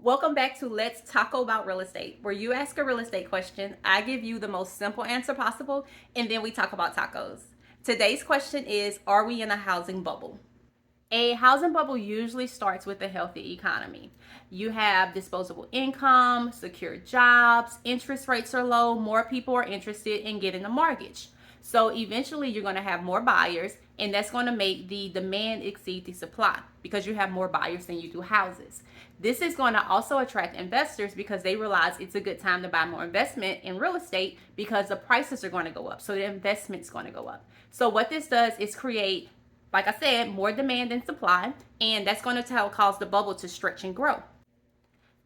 Welcome back to Let's Taco About Real Estate, where you ask a real estate question, I give you the most simple answer possible, and then we talk about tacos. Today's question is, are we in a housing bubble? A housing bubble usually starts with a healthy economy. You have disposable income, secure jobs, interest rates are low, more people are interested in getting a mortgage. So eventually you're going to have more buyers, and that's going to make the demand exceed the supply because you have more buyers than you do houses. This is going to also attract investors because they realize it's a good time to buy more investment in real estate because the prices are going to go up. So the investment's going to go up. So what this does is create, like I said, more demand than supply, and that's going to cause the bubble to stretch and grow.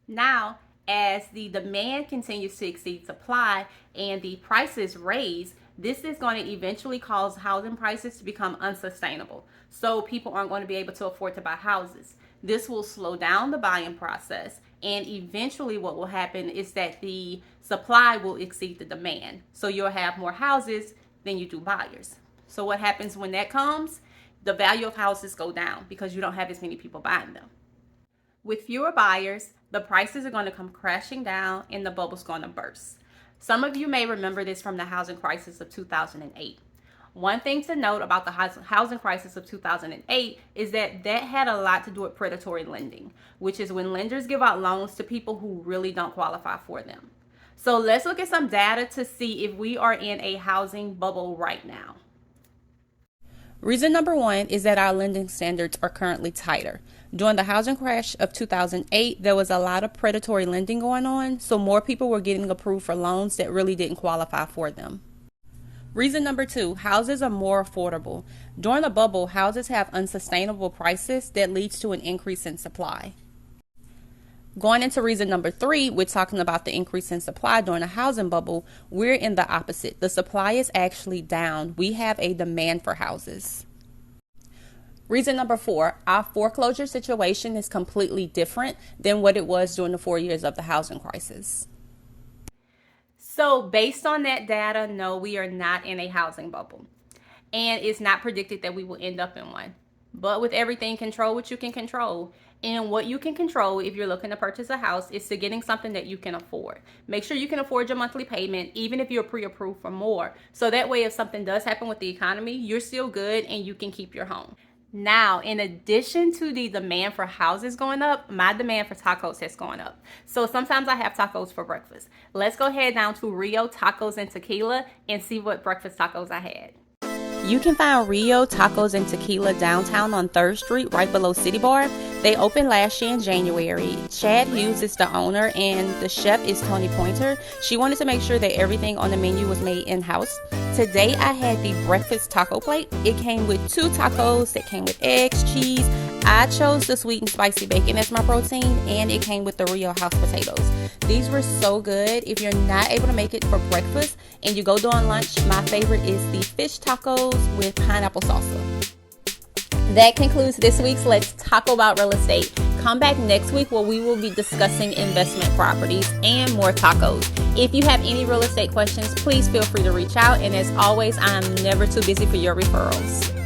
Now, as the demand continues to exceed supply and the prices raise, this is going to eventually cause housing prices to become unsustainable. So people aren't going to be able to afford to buy houses. This will slow down the buying process, and eventually what will happen is that the supply will exceed the demand. So you'll have more houses than you do buyers. So what happens when that comes? The value of houses go down because you don't have as many people buying them. With fewer buyers, the prices are going to come crashing down and the bubble's going to burst. Some of you may remember this from the housing crisis of 2008. One thing to note about the housing crisis of 2008 is that had a lot to do with predatory lending, which is when lenders give out loans to people who really don't qualify for them. So let's look at some data to see if we are in a housing bubble right now. Reason number one is that our lending standards are currently tighter. During the housing crash of 2008, there was a lot of predatory lending going on, so more people were getting approved for loans that really didn't qualify for them. Reason number two, houses are more affordable. During the bubble, houses have unsustainable prices that leads to an increase in supply. Going into reason number three, we're talking about the increase in supply during a housing bubble. We're in the opposite. The supply is actually down. We have a demand for houses. Reason number four, our foreclosure situation is completely different than what it was during the 4 years of the housing crisis. So based on that data, no, we are not in a housing bubble. And it's not predicted that we will end up in one. But with everything, control what you can control. And what you can control if you're looking to purchase a house is to getting something that you can afford. Make sure you can afford your monthly payment, even if you're pre-approved for more. So that way, if something does happen with the economy, you're still good and you can keep your home. Now, in addition to the demand for houses going up, my demand for tacos has gone up. So sometimes I have tacos for breakfast. Let's go head down to Rio Tacos and Tequila and see what breakfast tacos I had. You can find Rio Tacos and Tequila downtown on 3rd Street, right below City Bar. They opened last year in January. Chad Hughes is the owner and the chef is Tony Pointer. She wanted to make sure that everything on the menu was made in-house. Today I had the breakfast taco plate. It came with 2 tacos that came with eggs, cheese. I chose the sweet and spicy bacon as my protein, and it came with the Rio house potatoes. These were so good. If you're not able to make it for breakfast and you go during lunch, my favorite is the fish tacos with pineapple salsa. That concludes this week's Let's Talk About Real Estate. Come back next week where we will be discussing investment properties and more tacos. If you have any real estate questions, please feel free to reach out. And as always, I'm never too busy for your referrals.